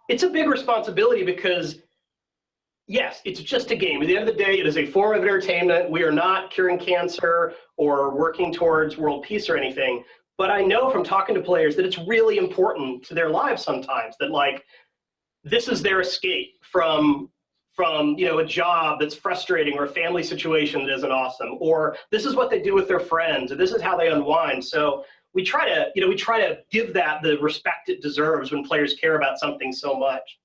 it's a big responsibility because, yes, it's just a game. At the end of the day, it is a form of entertainment. We are not curing cancer or working towards world peace or anything. But I know from talking to players that it's really important to their lives sometimes, that like this is their escape from a job that's frustrating or a family situation that isn't awesome, or this is what they do with their friends, or this is how they unwind. So we try to give that the respect it deserves when players care about something so much.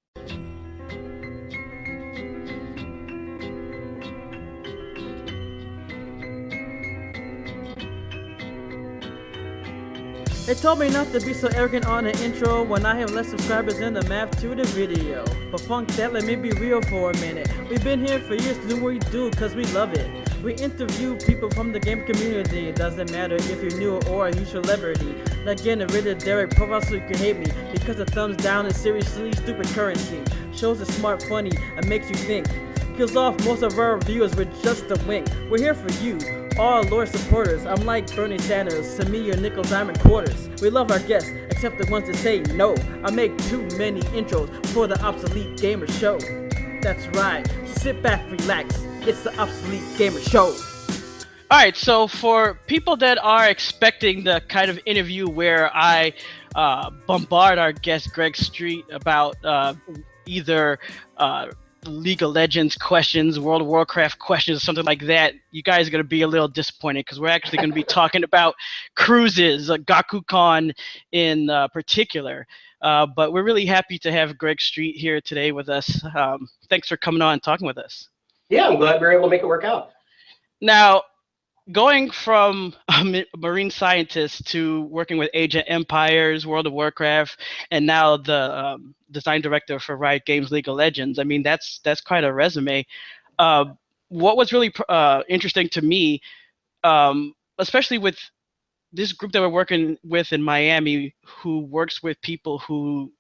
They told me not to be so arrogant on the intro when I have less subscribers than the math to the video. But funk that, let me be real for a minute. We've been here for years to do what we do cause we love it. We interview people from the game community. It doesn't matter if you're new or a huge celebrity. Like getting rid of Derek profile so you can hate me because the thumbs down is seriously stupid currency. Shows are smart, funny, and makes you think. Kills off most of our viewers with just a wink. We're here for you, all Lord supporters. I'm like Bernie Sanders, send me your nickel diamond quarters. We love our guests, except the ones that say no. I make too many intros for the Obsolete Gamer Show. That's right, sit back, relax, it's the Obsolete Gamer Show. Alright, so for people that are expecting the kind of interview where I bombard our guest Greg Street about either League of Legends questions, World of Warcraft questions, something like that, you guys are going to be a little disappointed because we're actually going to be talking about cruises, GaCuCon in particular. But we're really happy to have Greg Street here today with us. Thanks for coming on and talking with us. Yeah, I'm glad we were able to make it work out. Now, going from a marine scientist to working with Age of Empires, World of Warcraft, and now the design director for Riot Games, League of Legends, I mean, that's quite a resume. What was really interesting to me, especially with this group that we're working with in Miami, who works with people who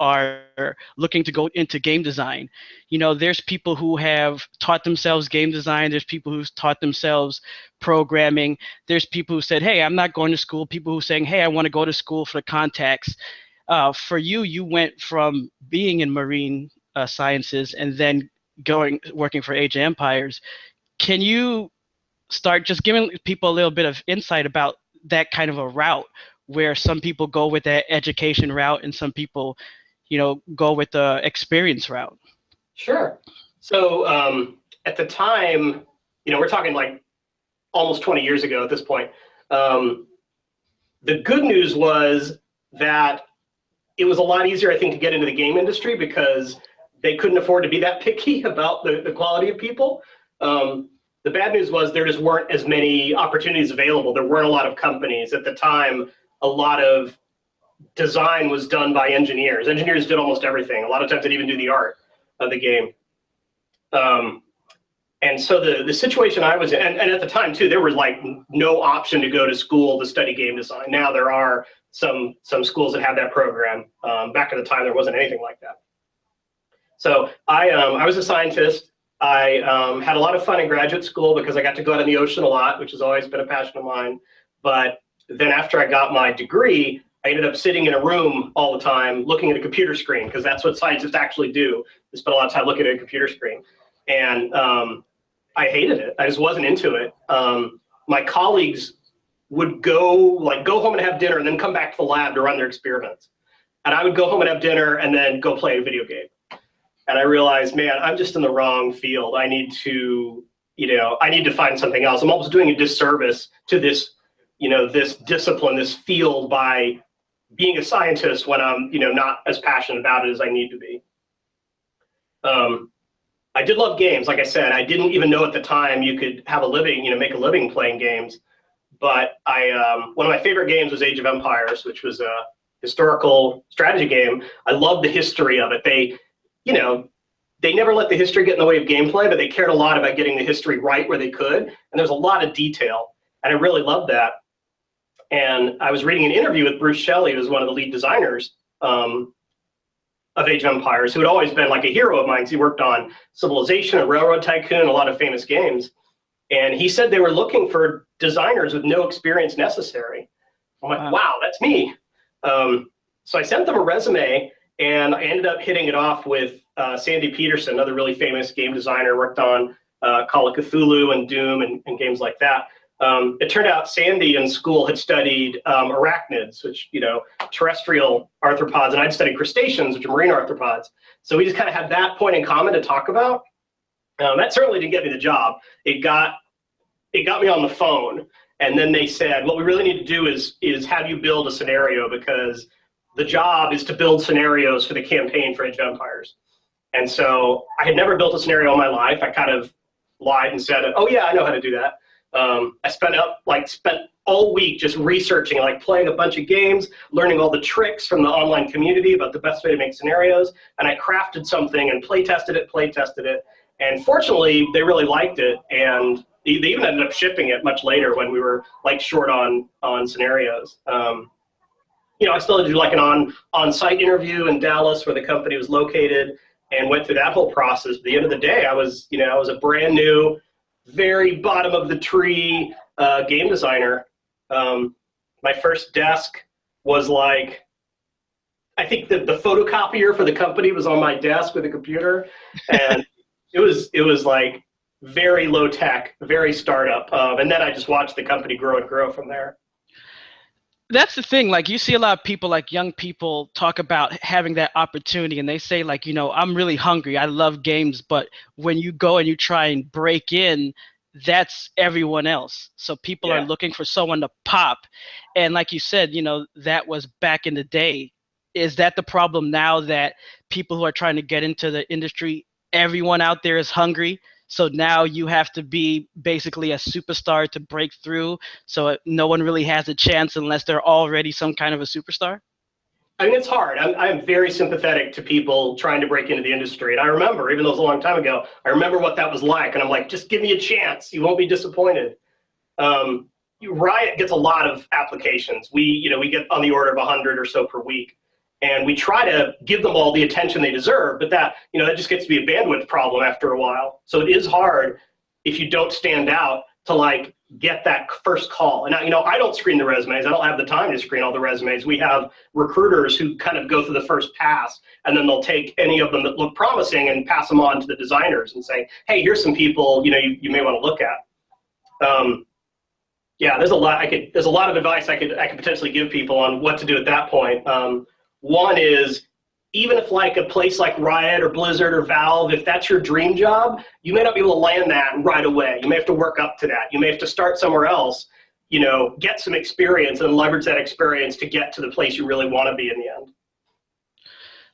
are looking to go into game design. You know, there's people who have taught themselves game design. There's people who've taught themselves programming. There's people who said, hey, I'm not going to school. People who are saying, hey, I want to go to school for the contacts. For you, you went from being in marine sciences and then working for Age of Empires. Can you start just giving people a little bit of insight about that kind of a route, where some people go with that education route and some people, you know, go with the experience route? Sure. So at the time, you know, we're talking like almost 20 years ago at this point. The good news was that it was a lot easier, I think, to get into the game industry because they couldn't afford to be that picky about the quality of people. The bad news was there just weren't as many opportunities available. There weren't a lot of companies. At the time, a lot of design was done by engineers. Engineers did almost everything. A lot of times they'd even do the art of the game. And so the situation I was in, and at the time too, there was like no option to go to school to study game design. Now there are some schools that have that program. Back at the time, there wasn't anything like that. So I was a scientist. I had a lot of fun in graduate school because I got to go out in the ocean a lot, which has always been a passion of mine. But then after I got my degree, I ended up sitting in a room all the time looking at a computer screen, because that's what scientists actually do. They spend a lot of time looking at a computer screen. And I hated it. I just wasn't into it. My colleagues would go home and have dinner and then come back to the lab to run their experiments. And I would go home and have dinner and then go play a video game. And I realized, man, I'm just in the wrong field. I need to find something else. I'm almost doing a disservice to this, this discipline, this field, by being a scientist when I'm, not as passionate about it as I need to be. I did love games. Like I said, I didn't even know at the time you could have a living, make a living playing games. But one of my favorite games was Age of Empires, which was a historical strategy game. I loved the history of it. They never let the history get in the way of gameplay, but they cared a lot about getting the history right where they could. And there's a lot of detail, and I really loved that. And I was reading an interview with Bruce Shelley, who's one of the lead designers of Age of Empires, who had always been like a hero of mine, because he worked on Civilization and Railroad Tycoon, a lot of famous games. And he said they were looking for designers with no experience necessary. I'm like, wow, that's me. So I sent them a resume, and I ended up hitting it off with Sandy Peterson, another really famous game designer, worked on Call of Cthulhu and Doom and games like that. It turned out Sandy in school had studied arachnids, which, terrestrial arthropods, and I'd studied crustaceans, which are marine arthropods. So we just kind of had that point in common to talk about. That certainly didn't get me the job. It got me on the phone, and then they said, what we really need to do is have you build a scenario, because the job is to build scenarios for the campaign for Age of Empires. And so I had never built a scenario in my life. I kind of lied and said, oh yeah, I know how to do that. I spent all week just researching, like playing a bunch of games, learning all the tricks from the online community about the best way to make scenarios, and I crafted something and play tested it, and fortunately they really liked it, and they even ended up shipping it much later when we were like short on scenarios. I still had to do like an on-site interview in Dallas where the company was located, and went through that whole process. At the end of the day, I was a brand new, very bottom of the tree game designer. My first desk was like, I think the photocopier for the company was on my desk with a computer, and it was like very low tech, very startup. And then I just watched the company grow and grow from there. That's the thing. Like, you see a lot of people, like young people, talk about having that opportunity, and they say, like, I'm really hungry. I love games, but when you go and you try and break in, that's everyone else. So people are looking for someone to pop. And like you said, that was back in the day. Is that the problem now, that people who are trying to get into the industry, everyone out there is hungry? So now you have to be basically a superstar to break through, so no one really has a chance unless they're already some kind of a superstar? I mean, it's hard. I'm very sympathetic to people trying to break into the industry. And I remember, even though it was a long time ago, I remember what that was like. And I'm like, just give me a chance. You won't be disappointed. Riot gets a lot of applications. We get on the order of 100 or so per week. And we try to give them all the attention they deserve, but that just gets to be a bandwidth problem after a while. So it is hard if you don't stand out to like get that first call. And I don't screen the resumes. I don't have the time to screen all the resumes. We have recruiters who kind of go through the first pass, and then they'll take any of them that look promising and pass them on to the designers and say, hey, here's some people you may want to look at. There's a lot of advice I could potentially give people on what to do at that point. One is, even if like a place like Riot or Blizzard or Valve, if that's your dream job, you may not be able to land that right away. You may have to work up to that. You may have to start somewhere else, get some experience and leverage that experience to get to the place you really want to be in the end.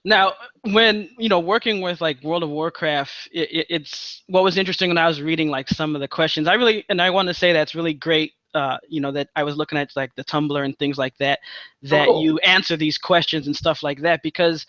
Now, when, working with like World of Warcraft, it's what was interesting when I was reading like some of the questions. I want to say that's really great. That I was looking at like the Tumblr and things like that, cool. You answer these questions and stuff like that, because,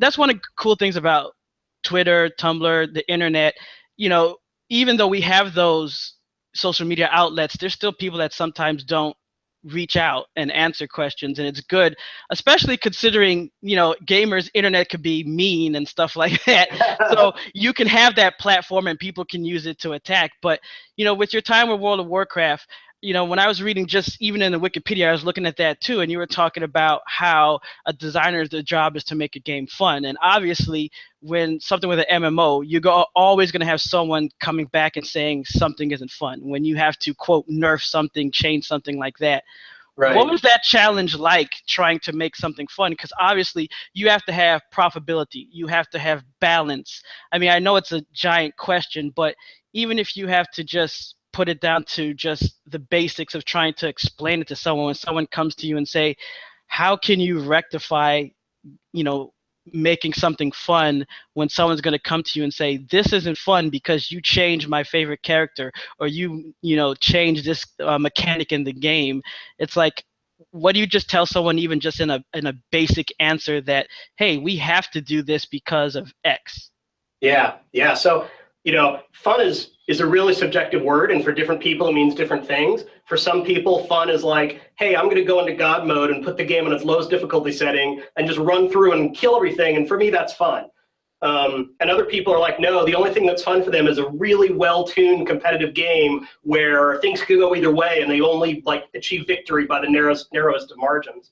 that's one of the cool things about Twitter, Tumblr, the internet. Even though we have those social media outlets, there's still people that sometimes don't reach out and answer questions, and it's good, especially considering gamers, internet could be mean and stuff like that. So you can have that platform and people can use it to attack. But with your time with World of Warcraft, when I was reading, just even in the Wikipedia, I was looking at that too, and you were talking about how a designer's job is to make a game fun. And obviously, when something with an MMO, you're always going to have someone coming back and saying something isn't fun. When you have to, quote, nerf something, change something like that. Right. What was that challenge like, trying to make something fun? Because obviously, you have to have profitability. You have to have balance. I mean, I know it's a giant question, but even if you have to just put it down to just the basics of trying to explain it to someone, when someone comes to you and say, how can you rectify, making something fun, when someone's going to come to you and say, this isn't fun because you changed my favorite character, or you changed this mechanic in the game. It's like, what do you just tell someone, even just in a basic answer, that, hey, we have to do this because of X? Yeah. So, fun is a really subjective word, and for different people it means different things. For some people, fun is like, hey, I'm going to go into God mode and put the game on its lowest difficulty setting and just run through and kill everything, and for me that's fun. And other people are like, no, the only thing that's fun for them is a really well-tuned competitive game where things could go either way and they only like achieve victory by the narrowest of margins.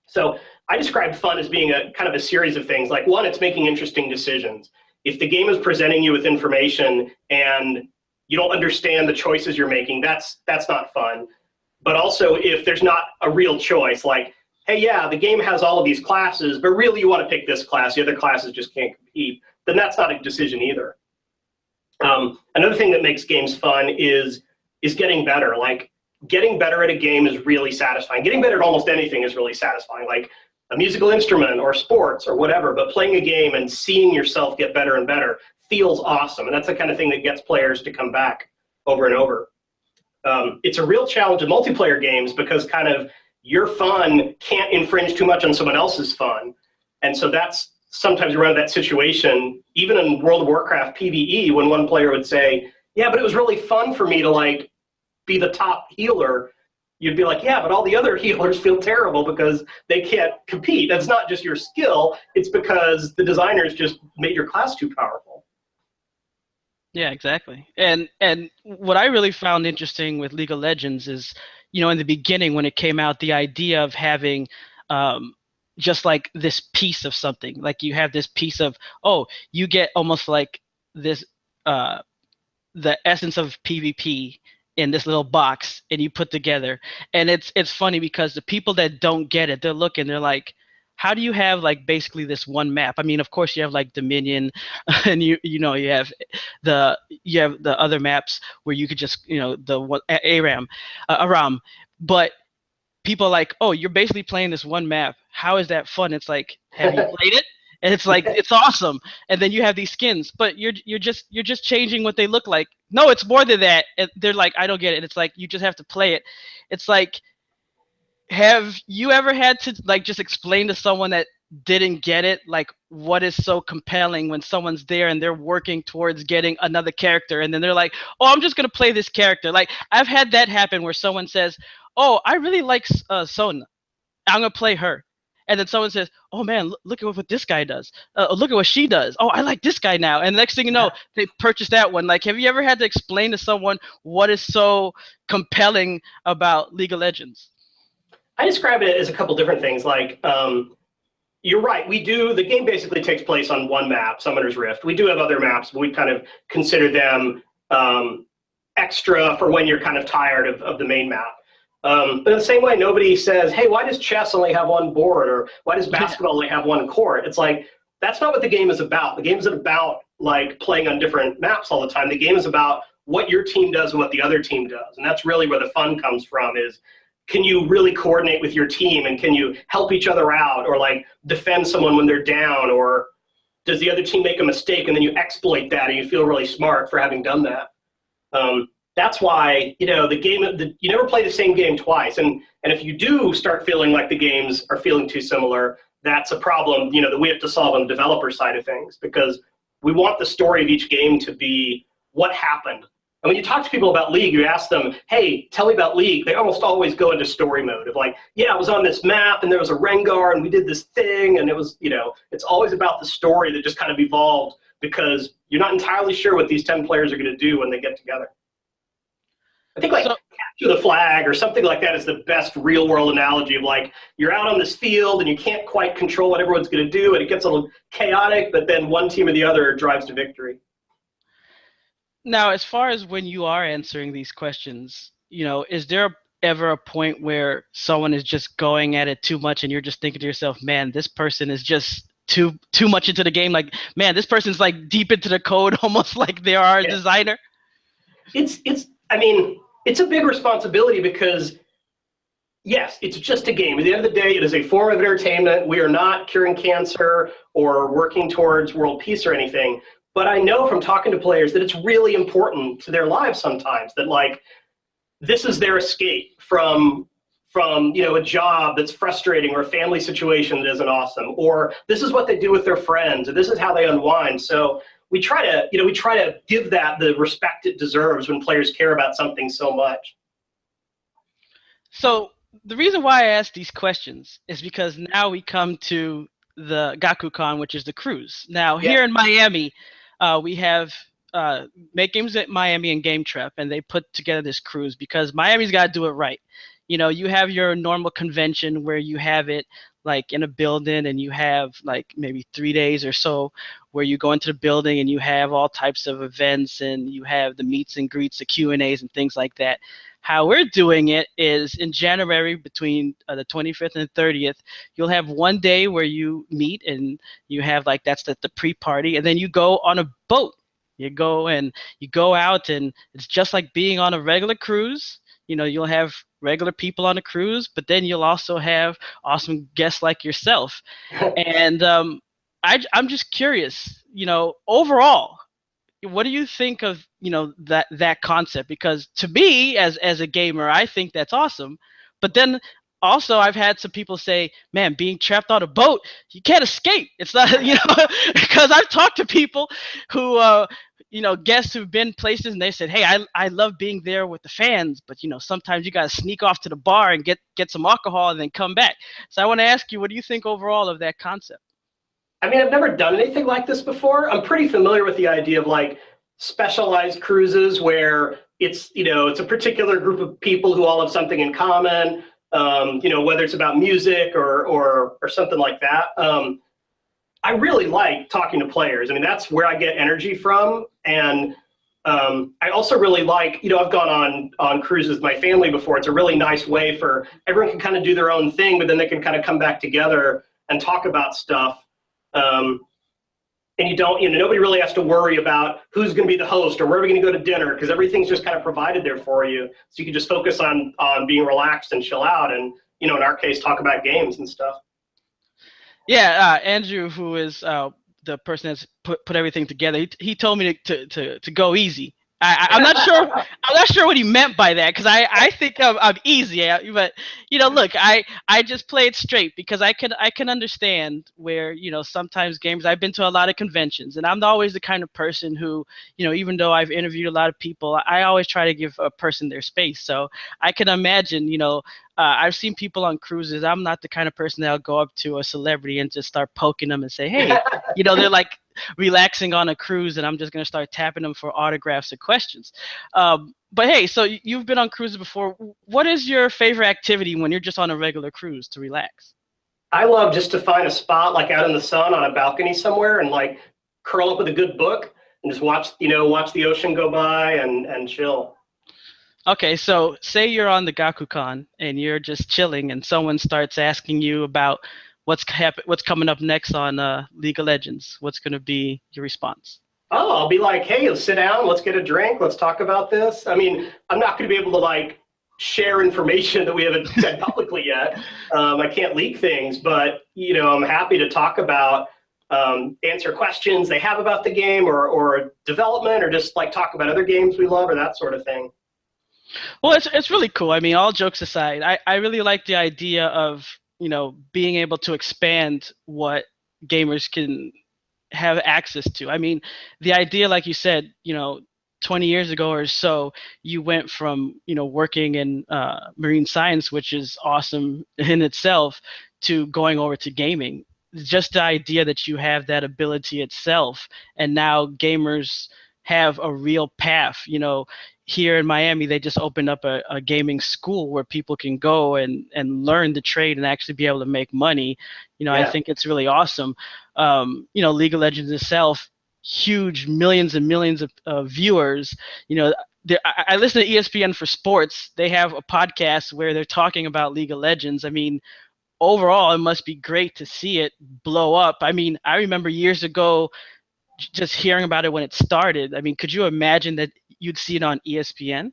So I describe fun as being a kind of a series of things. Like one, it's making interesting decisions. If the game is presenting you with information and you don't understand the choices you're making, that's not fun. But also if there's not a real choice, like, hey, yeah, the game has all of these classes, but really you want to pick this class, the other classes just can't compete, then that's not a decision either. Another thing that makes games fun is getting better. Like, getting better at a game is really satisfying. Getting better at almost anything is really satisfying, like a musical instrument or sports or whatever, but playing a game and seeing yourself get better and better feels awesome. And that's the kind of thing that gets players to come back over and over. It's a real challenge in multiplayer games because kind of your fun can't infringe too much on someone else's fun. And so that's sometimes you run into that situation, even in World of Warcraft PvE, when one player would say, yeah, but it was really fun for me to like be the top healer. You'd be like, yeah, but all the other healers feel terrible because they can't compete. That's not just your skill. It's because the designers just made your class too powerful. Yeah, exactly. And what I really found interesting with League of Legends is, you know, in the beginning when it came out, the idea of having just like this piece of something. Like you have this piece of, oh, you get almost like this, the essence of PvP in this little box, and you put together. And it's funny because the people that don't get it, they're looking, they're like, how do you have like basically this one map? I mean, of course you have like Dominion, and you have the other maps where you could just, you know, the Aram, but people are like, oh, you're basically playing this one map. How is that fun? It's like, have you played it? And it's like, it's awesome. And then you have these skins, but you're just changing what they look like. No, it's more than that. And they're like, I don't get it. It's like, you just have to play it. It's like, have you ever had to like just explain to someone that didn't get it, like what is so compelling when someone's there and they're working towards getting another character, and then they're like, oh, I'm just gonna play this character. Like I've had that happen where someone says, oh, I really like Sona, I'm gonna play her. And then someone says, oh man, look at what this guy does. Look at what she does. Oh, I like this guy now. And the next thing you know, they purchase that one. Like, have you ever had to explain to someone what is so compelling about League of Legends? I describe it as a couple different things. Like, you're right. The game basically takes place on one map, Summoner's Rift. We do have other maps, but we kind of consider them extra for when you're kind of tired of the main map. But in the same way, nobody says, hey, why does chess only have one board? Or why does basketball only have one court? It's like, that's not what the game is about. The game isn't about like playing on different maps all the time. The game is about what your team does and what the other team does. And that's really where the fun comes from, is can you really coordinate with your team, and can you help each other out, or like defend someone when they're down, or does the other team make a mistake and then you exploit that and you feel really smart for having done that? That's why, you know, you never play the same game twice. And if you do start feeling like the games are feeling too similar, that's a problem, you know, that we have to solve on the developer side of things, because we want the story of each game to be what happened. And when you talk to people about League, you ask them, hey, tell me about League. They almost always go into story mode of like, yeah, I was on this map and there was a Rengar and we did this thing. And it was, you know, it's always about the story that just kind of evolved, because you're not entirely sure what these 10 players are going to do when they get together. I think like capture the flag or something like that is the best real world analogy of like, you're out on this field and you can't quite control what everyone's going to do, and it gets a little chaotic, but then one team or the other drives to victory. Now, as far as when you are answering these questions, you know, is there ever a point where someone is just going at it too much and you're just thinking to yourself, man, this person is just too much into the game? Like, man, this person's like deep into the code, almost like they are a designer. I mean, it's a big responsibility because, yes, it's just a game. At the end of the day, it is a form of entertainment. We are not curing cancer or working towards world peace or anything. But I know from talking to players that it's really important to their lives sometimes, that like this is their escape from you know, a job that's frustrating, or a family situation that isn't awesome, or this is what they do with their friends, or this is how they unwind. So we try to give that the respect it deserves when players care about something so much. So the reason why I ask these questions is because now we come to the GaCuCon, which is the cruise. Now here in Miami, we have Make Games at Miami and Game Trep, and they put together this cruise because Miami's got to do it right. You know, you have your normal convention where you have it like in a building and you have like maybe 3 days or so where you go into the building and you have all types of events and you have the meets and greets, the Q&As and things like that. How we're doing it is in January between the 25th and 30th, you'll have one day where you meet and you have like that's the pre-party, and then you go on a boat. You go out and it's just like being on a regular cruise. You know, you'll have regular people on a cruise, but then you'll also have awesome guests like yourself. And I'm just curious, you know, overall, what do you think of, you know, that concept? Because to me as a gamer, I think that's awesome. But then also I've had some people say, man, being trapped on a boat, you can't escape. It's not, you know, because I've talked to people who you know, guests who've been places and they said, hey, I love being there with the fans, but you know, sometimes you got to sneak off to the bar and get some alcohol and then come back. So I want to ask you, what do you think overall of that concept? I mean, I've never done anything like this before. I'm pretty familiar with the idea of like specialized cruises where it's, you know, it's a particular group of people who all have something in common, you know, whether it's about music or something like that. I really like talking to players. I mean, that's where I get energy from. And I also really like, you know, I've gone on cruises with my family before. It's a really nice way for everyone can kind of do their own thing, but then they can kind of come back together and talk about stuff. And you don't, you know, nobody really has to worry about who's going to be the host or where are we going to go to dinner, because everything's just kind of provided there for you. So you can just focus on being relaxed and chill out and, you know, in our case, talk about games and stuff. Yeah, Andrew, who is the person that's put everything together, he told me to go easy. I'm not sure. I'm not sure what he meant by that, because I think I'm easy. But you know, look, I just play it straight because I can understand where, you know, sometimes games. I've been to a lot of conventions, and I'm not always the kind of person who, you know, even though I've interviewed a lot of people, I always try to give a person their space. So I can imagine, you know, I've seen people on cruises. I'm not the kind of person that'll go up to a celebrity and just start poking them and say, hey, you know, they're like relaxing on a cruise and I'm just going to start tapping them for autographs or questions. But hey, so you've been on cruises before. What is your favorite activity when you're just on a regular cruise to relax? I love just to find a spot like out in the sun on a balcony somewhere and like curl up with a good book and just watch, you know, watch the ocean go by and chill. Okay, so say you're on the GaCuCon and you're just chilling and someone starts asking you about what's coming up next on League of Legends. What's going to be your response? Oh, I'll be like, hey, let's sit down, let's get a drink, let's talk about this. I mean, I'm not going to be able to like share information that we haven't said publicly yet. I can't leak things, but you know, I'm happy to talk about, answer questions they have about the game or development, or just like talk about other games we love or that sort of thing. Well, it's really cool. I mean, all jokes aside, I really like the idea of, you know, being able to expand what gamers can have access to. I mean, the idea, like you said, you know, 20 years ago or so, you went from, you know, working in marine science, which is awesome in itself, to going over to gaming. Just the idea that you have that ability itself, and now gamers have a real path. You know, here in Miami, they just opened up a gaming school where people can go and learn the trade and actually be able to make money. You know, yeah. I think it's really awesome. You know, League of Legends itself, huge millions and millions of viewers. You know, I listen to ESPN for sports. They have a podcast where they're talking about League of Legends. I mean, overall, it must be great to see it blow up. I mean, I remember years ago just hearing about it when it started. I mean, could you imagine that you'd see it on ESPN?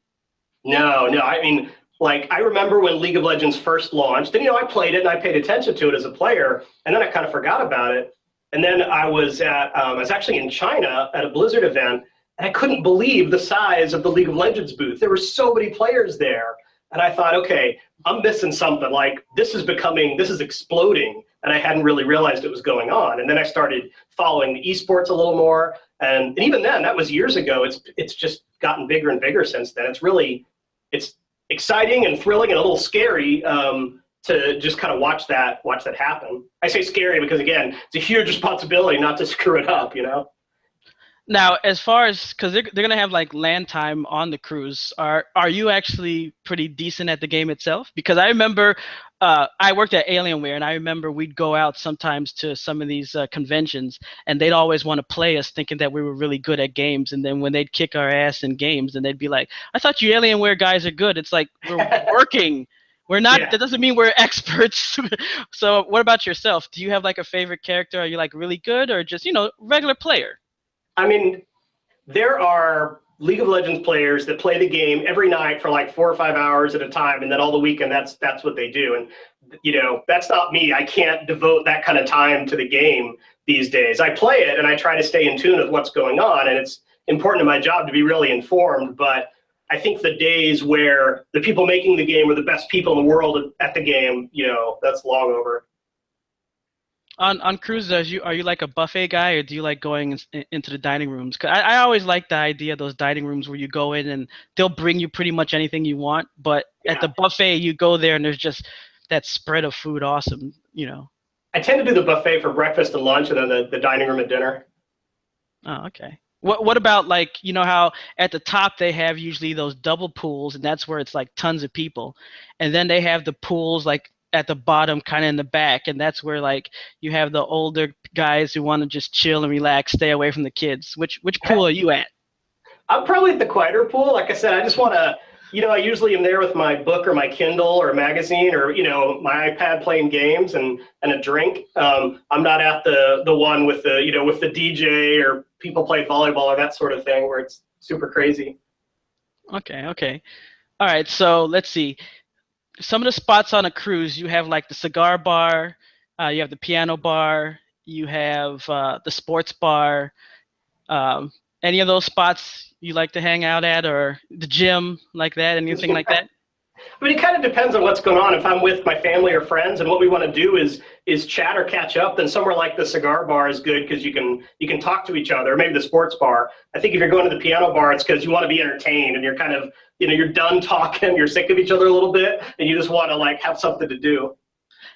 No. I mean, like, I remember when League of Legends first launched, and, you know, I played it and I paid attention to it as a player, and then I kind of forgot about it. And then I was actually in China at a Blizzard event, and I couldn't believe the size of the League of Legends booth. There were so many players there. And I thought, okay, I'm missing something. Like, this is exploding. And I hadn't really realized it was going on. And then I started following the esports a little more. And even then, that was years ago. It's just gotten bigger and bigger since then. It's exciting and thrilling and a little scary to just kind of watch that happen. I say scary because, again, it's a huge responsibility not to screw it up, you know? Now, as far as, because they're going to have like land time on the cruise, are you actually pretty decent at the game itself? Because I remember I worked at Alienware, and I remember we'd go out sometimes to some of these conventions, and they'd always want to play us thinking that we were really good at games. And then when they'd kick our ass in games, and they'd be like, I thought you Alienware guys are good. It's like, we're working. We're not, Yeah. that doesn't mean we're experts. So what about yourself? Do you have like a favorite character? Are you like really good or just, regular player? I mean, there are League of Legends players that play the game every night for like 4 or 5 hours at a time, and then all the weekend that's what they do. And that's not me. I can't devote that kind of time to the game these days. I play it and I try to stay in tune with what's going on, and it's important to my job to be really informed. But I think the days where the people making the game are the best people in the world at the game, that's long over. On cruises, are you like a buffet guy, or do you like going into the dining rooms? 'Cause I always like the idea of those dining rooms where you go in and they'll bring you pretty much anything you want. But Yeah. at the buffet, you go there and there's just that spread of food. Awesome, I tend to do the buffet for breakfast and lunch, and then the dining room at dinner. Oh, okay. What about like, how at the top they have usually those double pools, and that's where it's like tons of people, and then they have the pools like at the bottom, kind of in the back, and that's where like you have the older guys who want to just chill and relax, stay away from the kids. Which pool are you at? I'm probably at the quieter pool. Like I said, I just want to, I usually am there with my book or my Kindle or a magazine or, my iPad playing games and a drink. I'm not at the one with the, with the DJ or people play volleyball or that sort of thing where it's super crazy. Okay. All right, so let's see. Some of the spots on a cruise, you have like the cigar bar, you have the piano bar, you have the sports bar. Any of those spots you like to hang out at, or the gym like that, anything like that? I mean, it kind of depends on what's going on. If I'm with my family or friends and what we want to do is chat or catch up, then somewhere like the cigar bar is good because you can talk to each other, or maybe the sports bar. I think if you're going to the piano bar, it's because you want to be entertained and you're kind of, you're done talking, you're sick of each other a little bit, and you just want to like have something to do.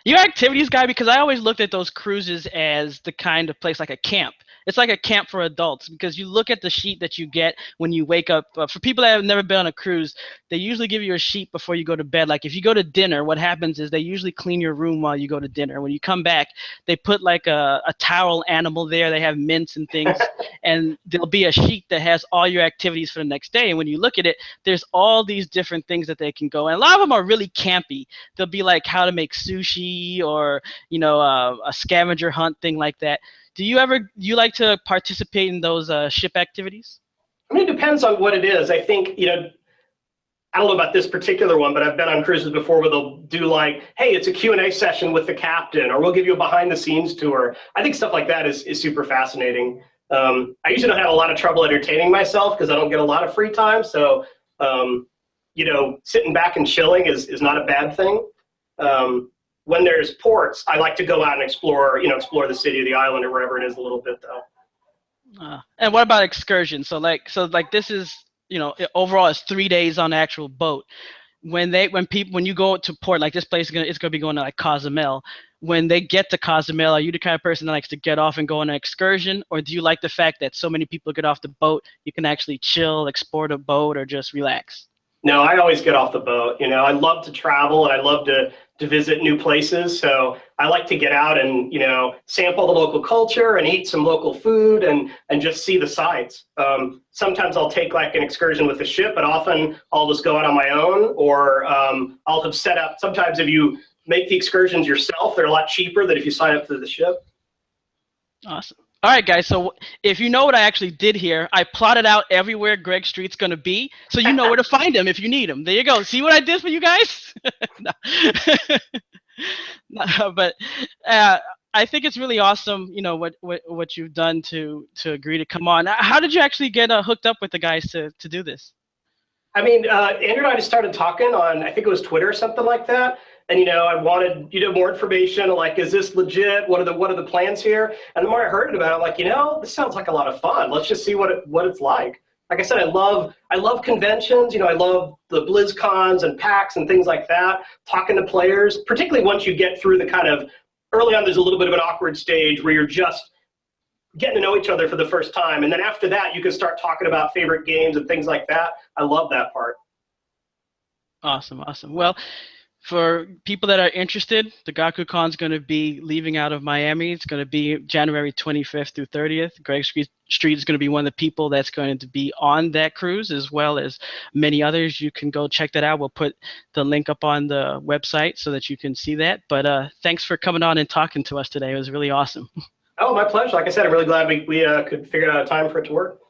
You're an activities guy, because I always looked at those cruises as the kind of place like a camp. It's like a camp for adults, because you look at the sheet that you get when you wake up. For people that have never been on a cruise, they usually give you a sheet before you go to bed. Like if you go to dinner, what happens is they usually clean your room while you go to dinner. When you come back, they put like a towel animal there. They have mints and things, and there'll be a sheet that has all your activities for the next day. And when you look at it, there's all these different things that they can go. And a lot of them are really campy. They'll be like how to make sushi, or a scavenger hunt, thing like that. Do you like to participate in those ship activities? I mean, it depends on what it is. I think, I don't know about this particular one, but I've been on cruises before where they'll do like, hey, it's a Q&A session with the captain, or we'll give you a behind the scenes tour. I think stuff like that is super fascinating. I usually don't have a lot of trouble entertaining myself because I don't get a lot of free time. So, sitting back and chilling is not a bad thing. When there's ports, I like to go out and explore the city or the island or wherever it is a little bit, though. And what about excursions? So this is, overall it's 3 days on the actual boat. When you go to port, like this place it's gonna be going to like Cozumel. When they get to Cozumel, are you the kind of person that likes to get off and go on an excursion, or do you like the fact that so many people get off the boat, you can actually chill, explore the boat, or just relax? No, I always get off the boat. I love to travel and I love to visit new places. So I like to get out and, sample the local culture and eat some local food and just see the sights. Sometimes I'll take like an excursion with the ship, but often I'll just go out on my own, or I'll have set up. Sometimes if you make the excursions yourself, they're a lot cheaper than if you sign up through the ship. Awesome. All right, guys, so if you know what I actually did here, I plotted out everywhere Greg Street's going to be, so you know where to find him if you need him. There you go. See what I did for you guys? No, but I think it's really awesome, what you've done to agree to come on. How did you actually get hooked up with the guys to do this? I mean, Andrew and I just started talking on, I think it was Twitter or something like that. And, I wanted, more information, like, is this legit? What are the plans here? And the more I heard about it, I'm like, this sounds like a lot of fun. Let's just see what it's like. Like I said, I love conventions. I love the BlizzCons and PAX and things like that, talking to players, particularly once you get through the kind of, early on, there's a little bit of an awkward stage where you're just getting to know each other for the first time. And then after that, you can start talking about favorite games and things like that. I love that part. Awesome. Well, For people that are interested, the GaCuCon is going to be leaving out of Miami. It's going to be January 25th through 30th. Greg Street is going to be one of the people that's going to be on that cruise, as well as many others. You can go check that out. We'll put the link up on the website so that you can see that. But thanks for coming on and talking to us today. It was really awesome. Oh, my pleasure. Like I said, I'm really glad we could figure out a time for it to work.